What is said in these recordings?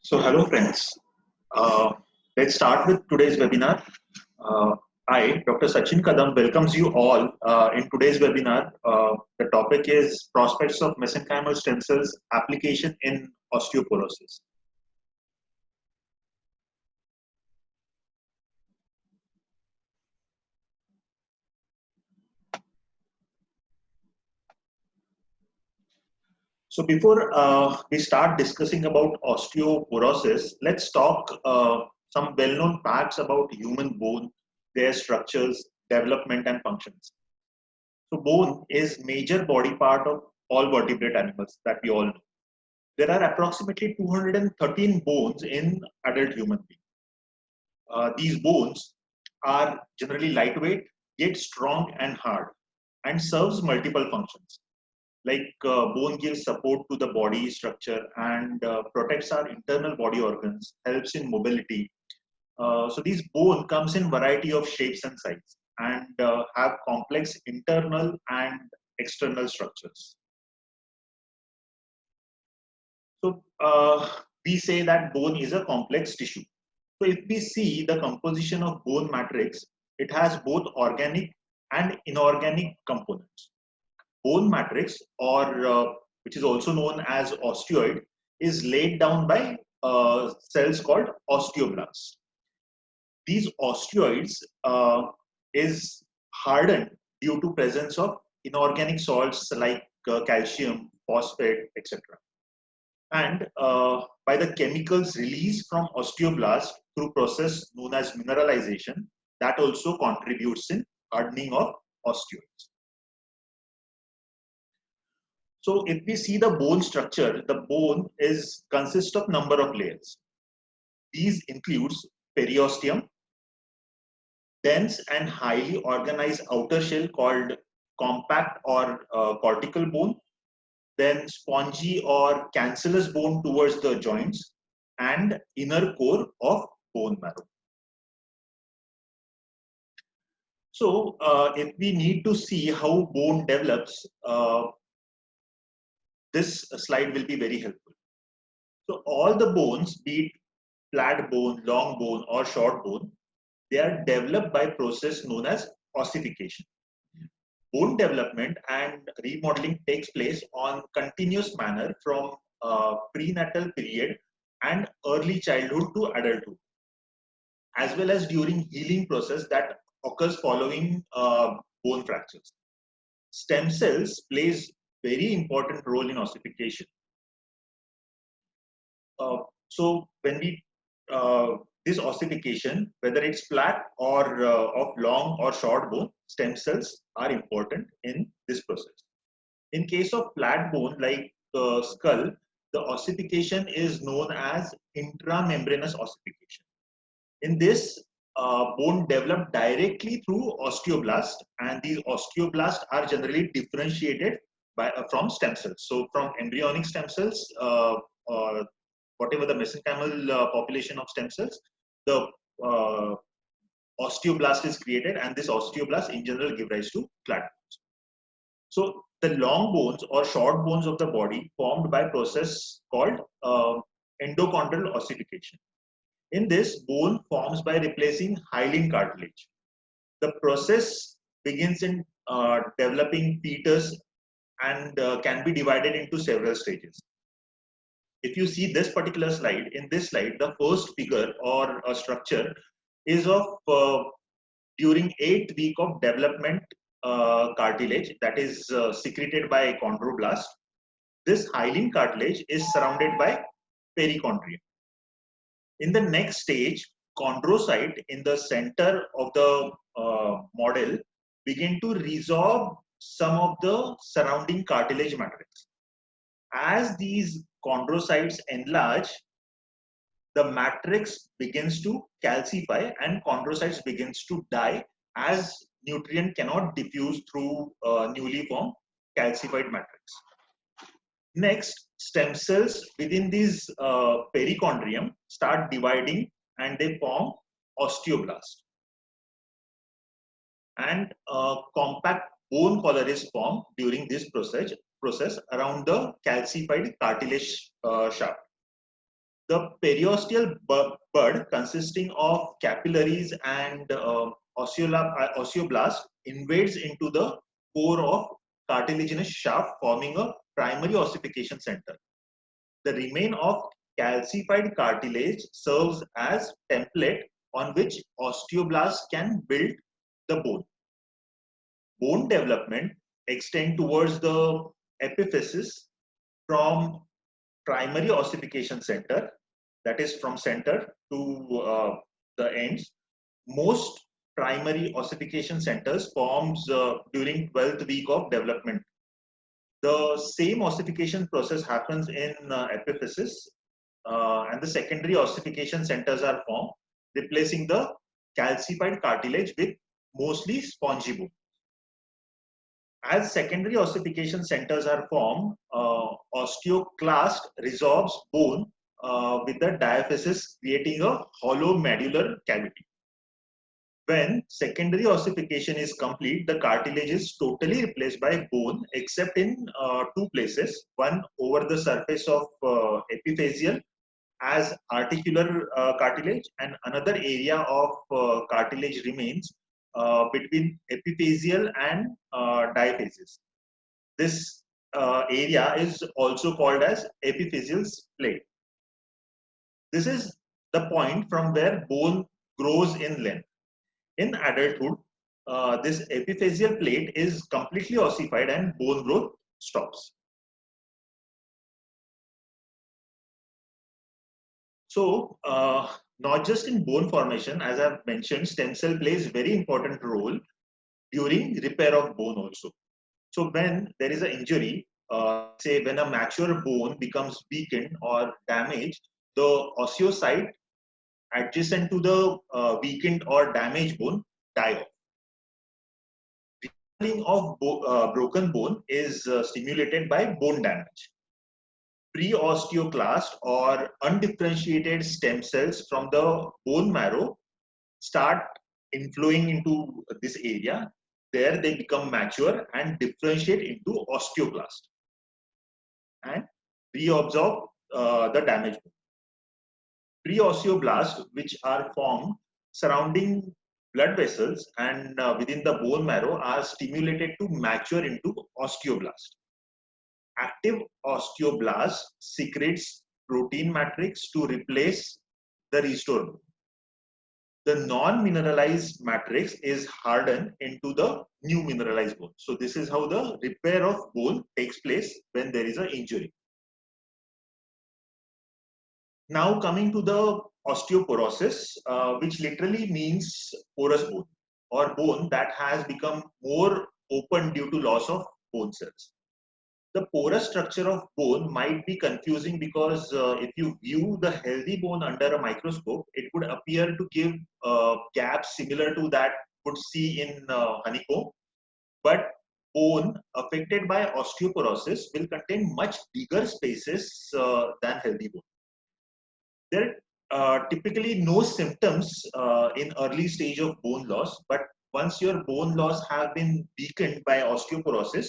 So hello friends, uh, let's start with today's webinar. I, Dr. Sachin Kadam, welcomes you all in today's webinar. The topic is prospects of mesenchymal stem cells application in osteoporosis. So before we start discussing about osteoporosis, let's talk some well-known facts about human bone, their structures, development and functions. So bone is major body part of all vertebrate animals that we all know. There are approximately 213 bones in adult human being. These bones are generally lightweight, yet strong and hard, and serves multiple functions. Like bone gives support to the body structure and protects our internal body organs, helps in mobility. So these bone comes in variety of shapes and sizes and have complex internal and external structures. So we say that bone is a complex tissue. So if we see the composition of bone matrix, it has both organic and inorganic components. Bone matrix, or which is also known as osteoid, is laid down by cells called osteoblasts. These osteoids is hardened due to presence of inorganic salts like calcium, phosphate, etc. And by the chemicals released from osteoblast through process known as mineralization, that also contributes in hardening of osteoids. So if we see the bone structure, the bone consists of number of layers. These includes periosteum, dense and highly organized outer shell called compact or cortical bone, then spongy or cancellous bone towards the joints, and inner core of bone marrow. So if we need to see how bone develops, this slide will be very helpful. So all the bones, be it flat bone, long bone or short bone, they are developed by process known as ossification. Bone development and remodeling takes place on continuous manner from prenatal period and early childhood to adulthood, as well as during healing process that occurs following bone fractures. Stem cells plays very important role in ossification. So when we this ossification, whether it's flat or of long or short bone, stem cells are important in this process. In case of flat bone like skull, the ossification is known as intramembranous ossification. In this, bone developed directly through osteoblast, and these osteoblasts are generally differentiated from stem cells. So from embryonic stem cells, whatever the mesenchymal population of stem cells, the osteoblast is created, and this osteoblast in general give rise to flat bones. So the long bones or short bones of the body formed by process called endochondral ossification. In this, bone forms by replacing hyaline cartilage. The process begins in developing fetus and can be divided into several stages. If you see this particular slide, in this slide, the first figure or a structure is of during 8th week of development cartilage that is secreted by chondroblast. This hyaline cartilage is surrounded by perichondrium. In the next stage, chondrocyte in the center of the model begin to resorb some of the surrounding cartilage matrix. As these chondrocytes enlarge, the matrix begins to calcify and chondrocytes begins to die as nutrient cannot diffuse through newly formed calcified matrix. Next, stem cells within these perichondrium start dividing and they form osteoblast. And compact bone collar is formed during this process around the calcified cartilage shaft. The periosteal bud consisting of capillaries and osteoblast invades into the core of cartilaginous shaft, forming a primary ossification center. The remain of calcified cartilage serves as template on which osteoblasts can build the bone. Bone development extends towards the epiphysis from primary ossification center, that is from center to the ends. Most primary ossification centers forms during 12th week of development. The same ossification process happens in epiphysis, and the secondary ossification centers are formed, replacing the calcified cartilage with mostly spongy bone. As secondary ossification centers are formed, osteoclast resorbs bone with the diaphysis, creating a hollow medullary cavity. When secondary ossification is complete, the cartilage is totally replaced by bone except in two places, one over the surface of epiphyseal as articular cartilage, and another area of cartilage remains between epiphyseal and diaphysis. This area is also called as epiphyseal plate. This is the point from where bone grows in length. In adulthood, this epiphyseal plate is completely ossified and bone growth stops. So, not just in bone formation, as I've mentioned, stem cell plays very important role during repair of bone also. So when there is an injury, say when a mature bone becomes weakened or damaged, the osteocyte adjacent to the weakened or damaged bone die off. Healing of broken bone is stimulated by bone damage. Pre-osteoclast or undifferentiated stem cells from the bone marrow start inflowing into this area. There they become mature and differentiate into osteoblast and reabsorb the damaged bone. Pre-osteoblasts, which are formed surrounding blood vessels and within the bone marrow, are stimulated to mature into osteoblast. Active osteoblast secretes protein matrix to replace the restored bone. The non-mineralized matrix is hardened into the new mineralized bone. So this is how the repair of bone takes place when there is an injury. Now coming to the osteoporosis, which literally means porous bone or bone that has become more open due to loss of bone cells. The porous structure of bone might be confusing because if you view the healthy bone under a microscope, it would appear to give gaps similar to that you would see in honeycomb. But bone affected by osteoporosis will contain much bigger spaces than healthy bone. There are typically no symptoms in early stage of bone loss, but once your bone loss have been weakened by osteoporosis,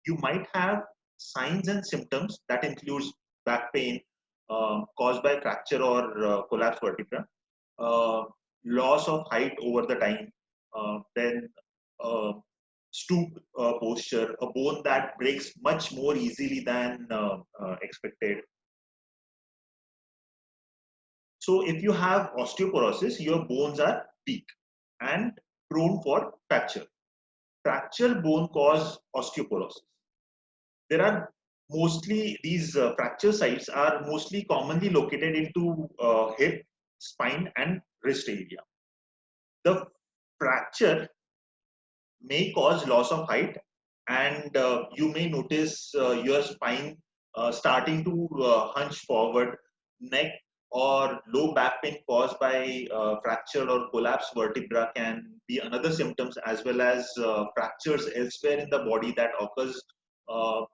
you might have signs and symptoms that includes back pain caused by fracture or collapsed vertebra, loss of height over the time, then stoop posture, a bone that breaks much more easily than expected. So if you have osteoporosis, your bones are weak and prone for fracture. Fracture bone cause osteoporosis. There are mostly these fracture sites are mostly commonly located into hip, spine and wrist area. The fracture may cause loss of height, and you may notice your spine starting to hunch forward, neck or low back pain caused by fractured or collapsed vertebra can be another symptoms, as well as fractures elsewhere in the body that occurs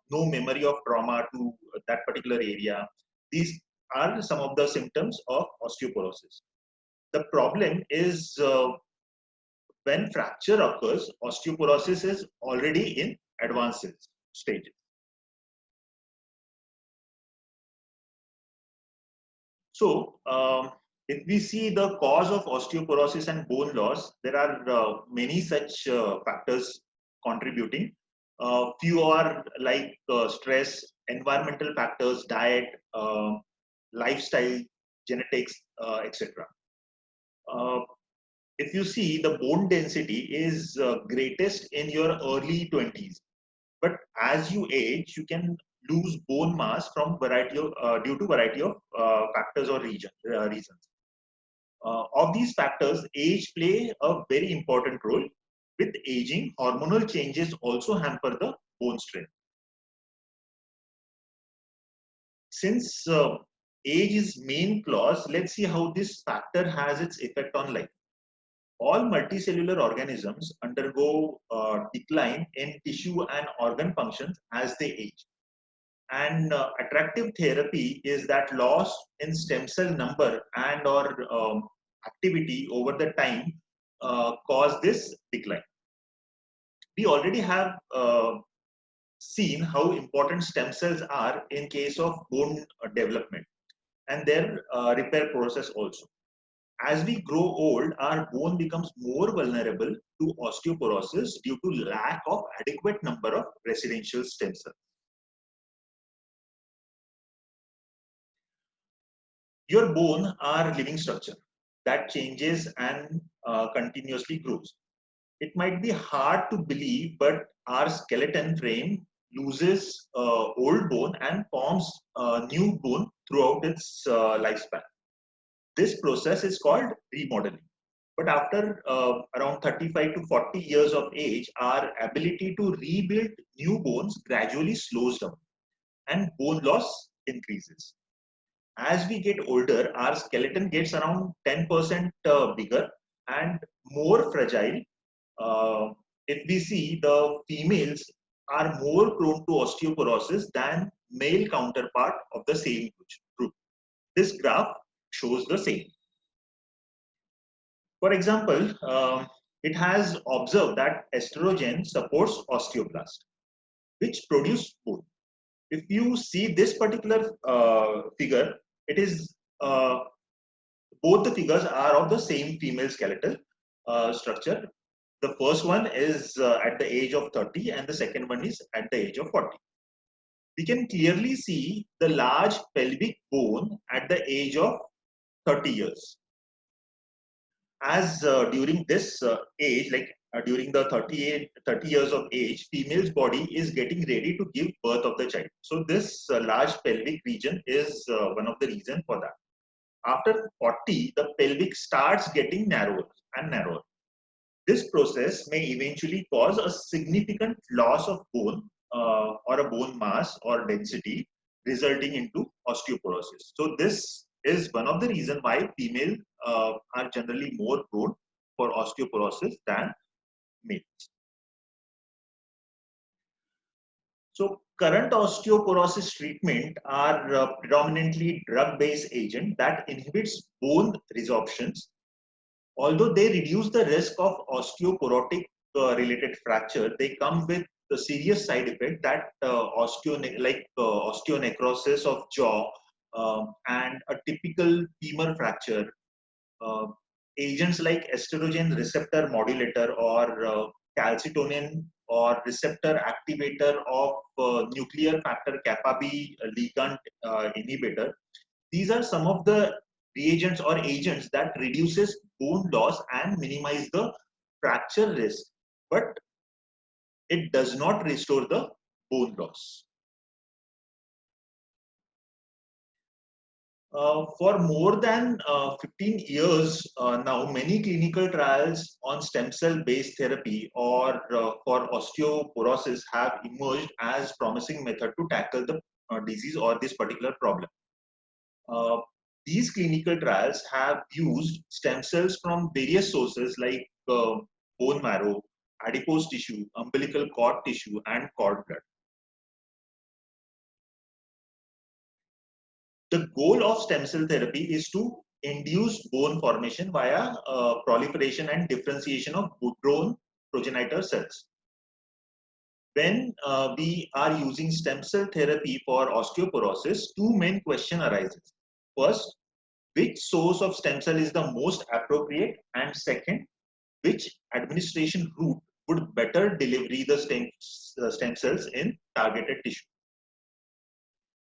no memory of trauma to that particular area. These are some of the symptoms of osteoporosis. The problem is when fracture occurs, osteoporosis is already in advanced stages. If we see the cause of osteoporosis and bone loss, there are many such factors contributing. Few are like stress, environmental factors, diet, lifestyle, genetics, etc. If you see, the bone density is greatest in your early 20s, but as you age, you can lose bone mass from due to variety of factors or reasons. Of these factors, age play a very important role. With aging, hormonal changes also hamper the bone strength. Since age is main cause, let's see how this factor has its effect on life. All multicellular organisms undergo decline in tissue and organ functions as they age. And attractive therapy is that loss in stem cell number and or activity over the time cause this decline. We already have seen how important stem cells are in case of bone development and their repair process also. As we grow old, our bone becomes more vulnerable to osteoporosis due to lack of adequate number of residential stem cells. Your bone are living structure that changes and continuously grows. It might be hard to believe, but our skeleton frame loses old bone and forms new bone throughout its lifespan. This process is called remodeling. But after around 35 to 40 years of age, our ability to rebuild new bones gradually slows down and bone loss increases. As we get older, our skeleton gets around 10% bigger and more fragile. If we see, the females are more prone to osteoporosis than male counterpart of the same group. This graph shows the same. For example, it has observed that estrogen supports osteoblast, which produce bone. If you see this particular figure, it is both the figures are of the same female skeletal structure. The first one is at the age of 30 and the second one is at the age of 40. We can clearly see the large pelvic bone at the age of 30 years. As during this age, like during the 30 years of age, female's body is getting ready to give birth of the child. So this large pelvic region is one of the reasons for that. After 40, the pelvic starts getting narrower and narrower. This process may eventually cause a significant loss of bone or a bone mass or density, resulting into osteoporosis. So this is one of the reasons why female are generally more prone for osteoporosis than males. So current osteoporosis treatment are predominantly drug-based agent that inhibits bone resorptions. Although they reduce the risk of osteoporotic related fracture, they come with the serious side effect that osteonecrosis of jaw and a typical femur fracture. Agents like estrogen receptor modulator or calcitonin or receptor activator of nuclear factor kappa B ligand inhibitor. These are some of the reagents or agents that reduces bone loss and minimize the fracture risk, but it does not restore the bone loss. For more than 15 years now, many clinical trials on stem cell based therapy or for osteoporosis have emerged as promising method to tackle the disease or this particular problem. These clinical trials have used stem cells from various sources like bone marrow, adipose tissue, umbilical cord tissue, and cord blood. The goal of stem cell therapy is to induce bone formation via proliferation and differentiation of bone progenitor cells. When we are using stem cell therapy for osteoporosis, two main questions arises. First, which source of stem cell is the most appropriate, and second, which administration route would better deliver the stem cells in targeted tissue.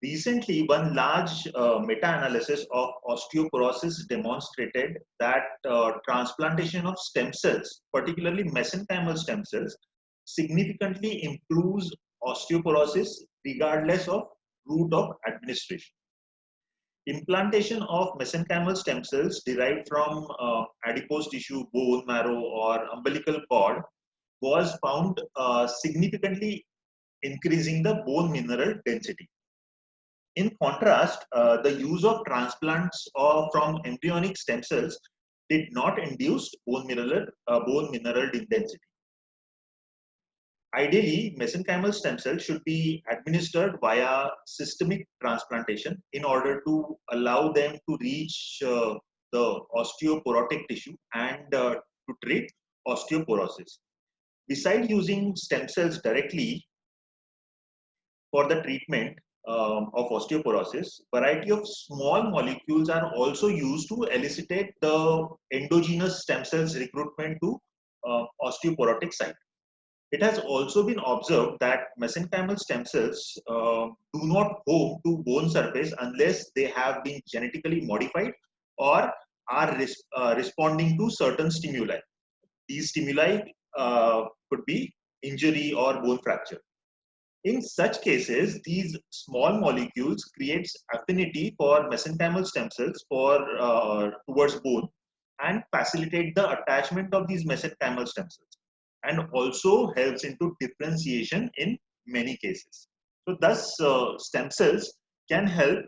Recently, one large meta-analysis of osteoporosis demonstrated that transplantation of stem cells, particularly mesenchymal stem cells, significantly improves osteoporosis regardless of route of administration. Implantation of mesenchymal stem cells derived from adipose tissue, bone marrow, or umbilical cord was found significantly increasing the bone mineral density. In contrast, the use of transplants from embryonic stem cells did not induce bone mineral density. Ideally, mesenchymal stem cells should be administered via systemic transplantation in order to allow them to reach the osteoporotic tissue and to treat osteoporosis. Besides using stem cells directly for the treatment of osteoporosis, variety of small molecules are also used to elicit the endogenous stem cells recruitment to osteoporotic site. It has also been observed that mesenchymal stem cells do not home to bone surface unless they have been genetically modified or are responding to certain stimuli. These stimuli could be injury or bone fracture. In such cases, these small molecules creates affinity for mesenchymal stem cells towards bone and facilitate the attachment of these mesenchymal stem cells, and also helps into differentiation in many cases. So thus, stem cells can help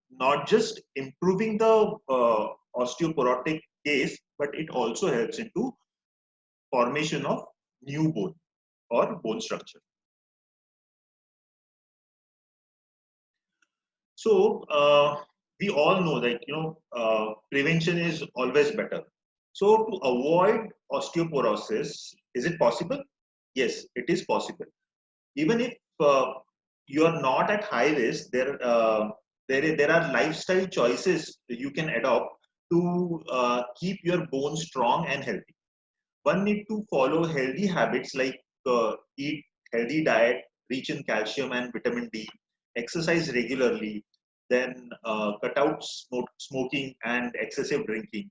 not just improving the osteoporotic case, but it also helps into formation of new bone or bone structure. So we all know that prevention is always better. So to avoid osteoporosis, is it possible? Yes, it is possible. Even if you are not at high risk, there are lifestyle choices you can adopt to keep your bones strong and healthy. One need to follow healthy habits like eat healthy diet, rich in calcium and vitamin D, exercise regularly, then cut out smoking and excessive drinking.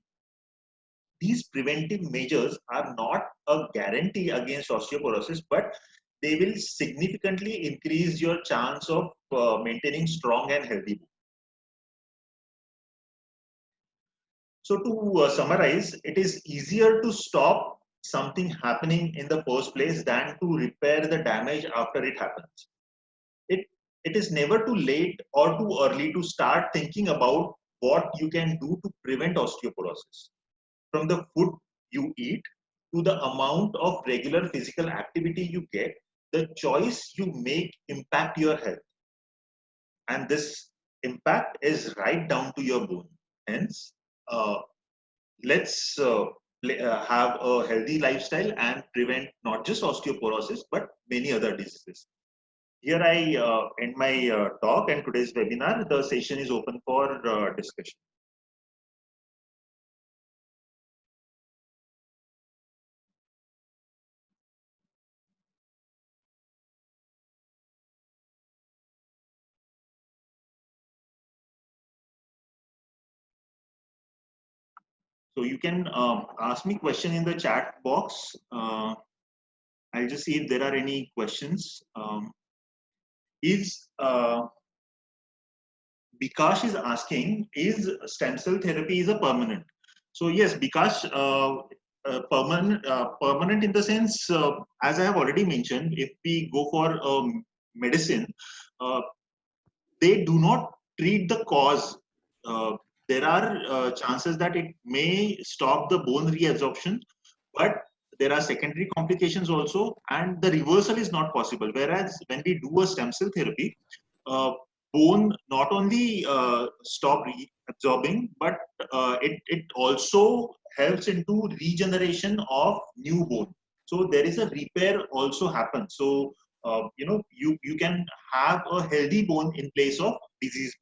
These preventive measures are not a guarantee against osteoporosis, but they will significantly increase your chance of maintaining strong and healthy bone. So to summarize, it is easier to stop something happening in the first place than to repair the damage after it happens. It is never too late or too early to start thinking about what you can do to prevent osteoporosis. From the food you eat to the amount of regular physical activity you get, the choice you make impact your health. And this impact is right down to your bone. Hence, let's have a healthy lifestyle and prevent not just osteoporosis, but many other diseases. Here I end my talk and today's webinar. The session is open for discussion. So you can ask me question in the chat box. I'll just see if there are any questions. Bikash is asking, is stem cell therapy is a permanent? So yes, Bikash, permanent in the sense, as I have already mentioned, if we go for medicine, they do not treat the cause. There are chances that it may stop the bone reabsorption, but there are secondary complications also, and the reversal is not possible. Whereas when we do a stem cell therapy, bone not only stop reabsorbing, but it also helps into regeneration of new bone. So there is a repair also happens. So you can have a healthy bone in place of diseased bone.